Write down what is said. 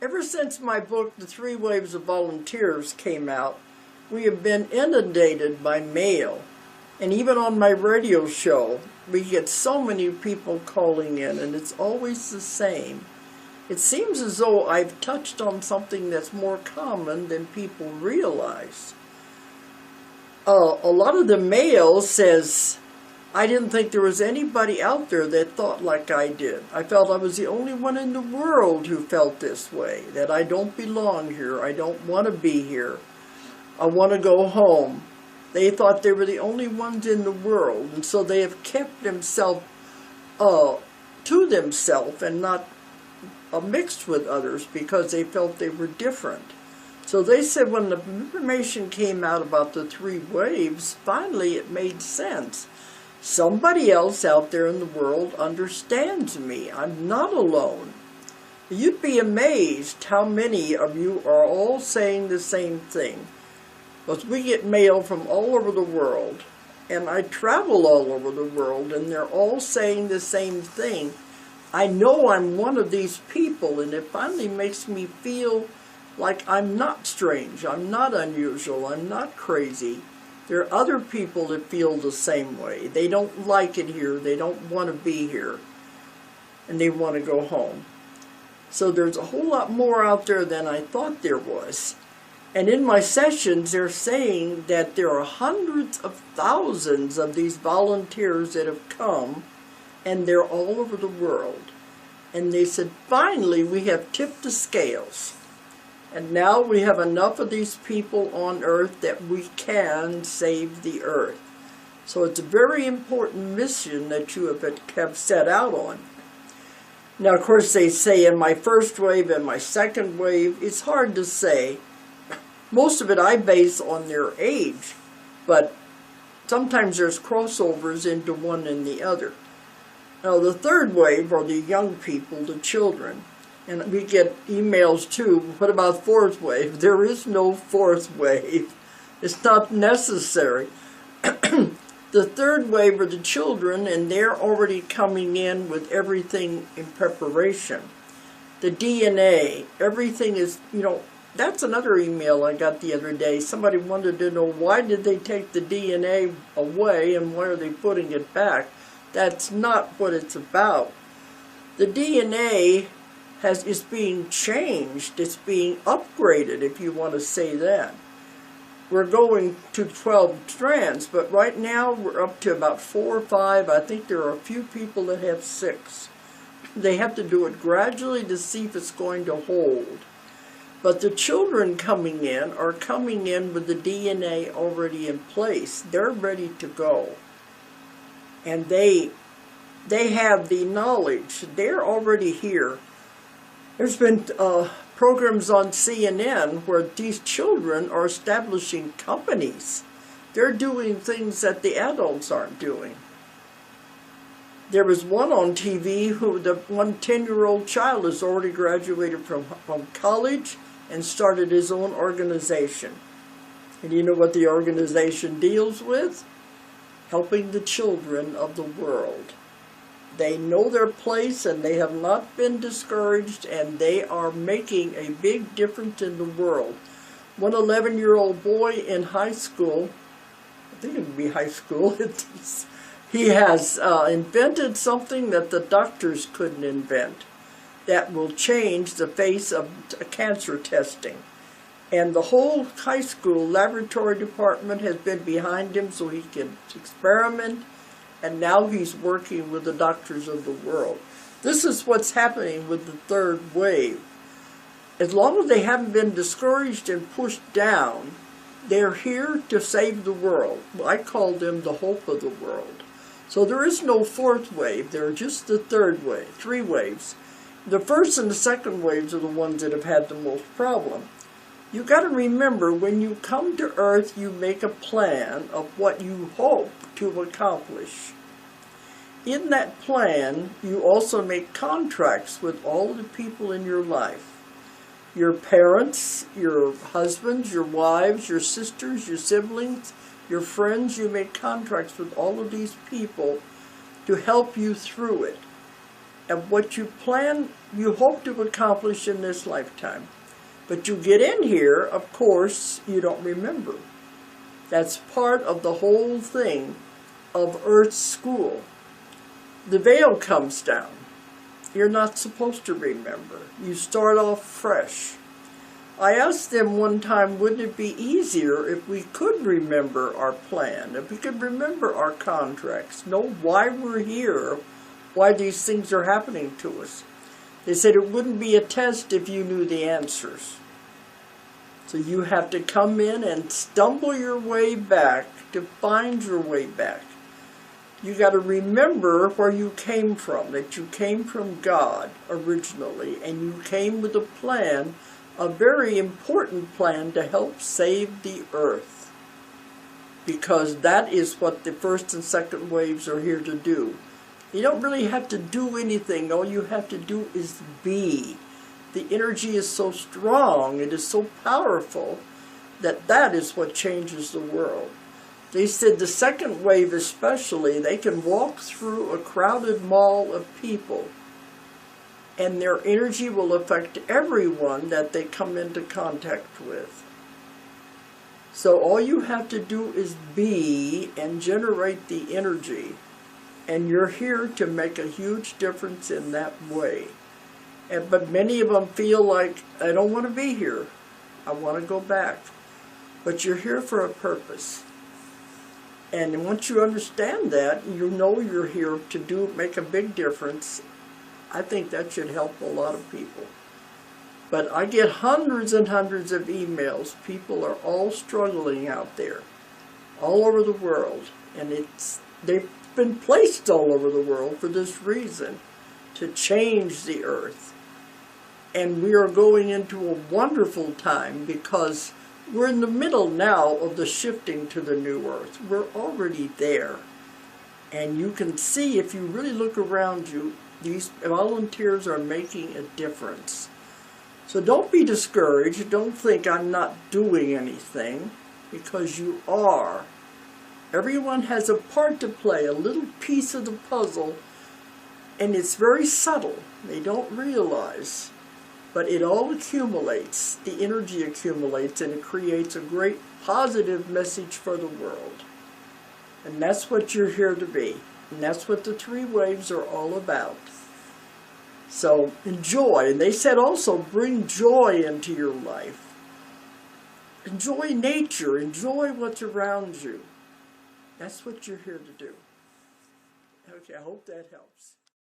Ever since my book, The Three Waves of Volunteers, came out, we have been inundated by mail. And even on my radio show, we get so many people calling in, and it's always the same. It seems as though I've touched on something that's more common than people realize. A lot of the mail says, I didn't think there was anybody out there that thought like I did. I felt I was the only one in the world who felt this way, that I don't belong here, I don't want to be here, I want to go home. They thought they were the only ones in the world, and so they have kept themselves to themselves and not mixed with others because they felt they were different. So they said when the information came out about the three waves, finally it made sense. Somebody else out there in the world understands me. I'm not alone. You'd be amazed how many of you are all saying the same thing. Because we get mail from all over the world, and I travel all over the world, and they're all saying the same thing. I know I'm one of these people, and it finally makes me feel like I'm not strange, I'm not unusual, I'm not crazy. There are other people that feel the same way. They don't like it here, they don't want to be here, and they want to go home. So there's a whole lot more out there than I thought there was. And in my sessions, they're saying that there are hundreds of thousands of these volunteers that have come, and they're all over the world. And they said, finally, we have tipped the scales. And now we have enough of these people on Earth that we can save the Earth. So it's a very important mission that you have set out on. Now, of course, they say in my first wave and my second wave, it's hard to say. Most of it I base on their age, but sometimes there's crossovers into one and the other. Now, the third wave are the young people, the children. And we get emails too, what about fourth wave? There is no fourth wave. It's not necessary. The third wave are the children, and they're already coming in with everything in preparation. The DNA, everything is, that's another email I got the other day. Somebody wanted to know why did they take the DNA away and why are they putting it back? That's not what it's about. The DNA is being changed, it's being upgraded, if you want to say that. We're going to 12 strands, but right now we're up to about 4 or 5. I think there are a few people that have 6. They have to do it gradually to see if it's going to hold. But the children coming in are coming in with the DNA already in place. They're ready to go. And they have the knowledge. They're already here. There's been programs on CNN where these children are establishing companies. They're doing things that the adults aren't doing. There was one on TV who the 10-year-old child has already graduated from college and started his own organization. And you know what the organization deals with? Helping the children of the world. They know their place and they have not been discouraged, and they are making a big difference in the world. One 11-year-old boy in high school, I think it would be high school, he has invented something that the doctors couldn't invent that will change the face of cancer testing. And the whole high school laboratory department has been behind him so he can experiment. And now he's working with the doctors of the world. This is what's happening with the third wave. As long as they haven't been discouraged and pushed down, they're here to save the world. I call them the hope of the world. So there is no fourth wave. There are just the third wave, 3 waves. The first and the second waves are the ones that have had the most problem. You got to remember, when you come to Earth, you make a plan of what you hope to accomplish. In that plan, you also make contracts with all the people in your life. Your parents, your husbands, your wives, your sisters, your siblings, your friends. You make contracts with all of these people to help you through it. of what you plan, you hope to accomplish in this lifetime. But you get in here, of course, you don't remember. That's part of the whole thing of Earth's school. The veil comes down. You're not supposed to remember. You start off fresh. I asked them one time, wouldn't it be easier if we could remember our plan, if we could remember our contracts, know why we're here, why these things are happening to us. They said it wouldn't be a test if you knew the answers. So you have to come in and stumble your way back to find your way back. You got to remember where you came from, that you came from God originally, and you came with a plan, a very important plan to help save the earth. Because that is what the first and second waves are here to do. You don't really have to do anything. All you have to do is be. The energy is so strong, it is so powerful, that that is what changes the world. They said the second wave especially, they can walk through a crowded mall of people, and their energy will affect everyone that they come into contact with. So all you have to do is be and generate the energy, and you're here to make a huge difference in that way. But many of them feel like, I don't want to be here. I want to go back. But you're here for a purpose. And once you understand that, you know you're here to make a big difference. I think that should help a lot of people. But I get hundreds and hundreds of emails. People are all struggling out there, all over the world. And they've been placed all over the world for this reason, to change the earth. And we are going into a wonderful time because we're in the middle now of the shifting to the new earth. We're already there. And you can see, if you really look around you, these volunteers are making a difference. So don't be discouraged. Don't think I'm not doing anything, because you are. Everyone has a part to play, a little piece of the puzzle, and it's very subtle. They don't realize. But it all accumulates, the energy accumulates, and it creates a great positive message for the world. And that's what you're here to be. And that's what the three waves are all about. So enjoy. And they said also, bring joy into your life. Enjoy nature. Enjoy what's around you. That's what you're here to do. Okay, I hope that helps.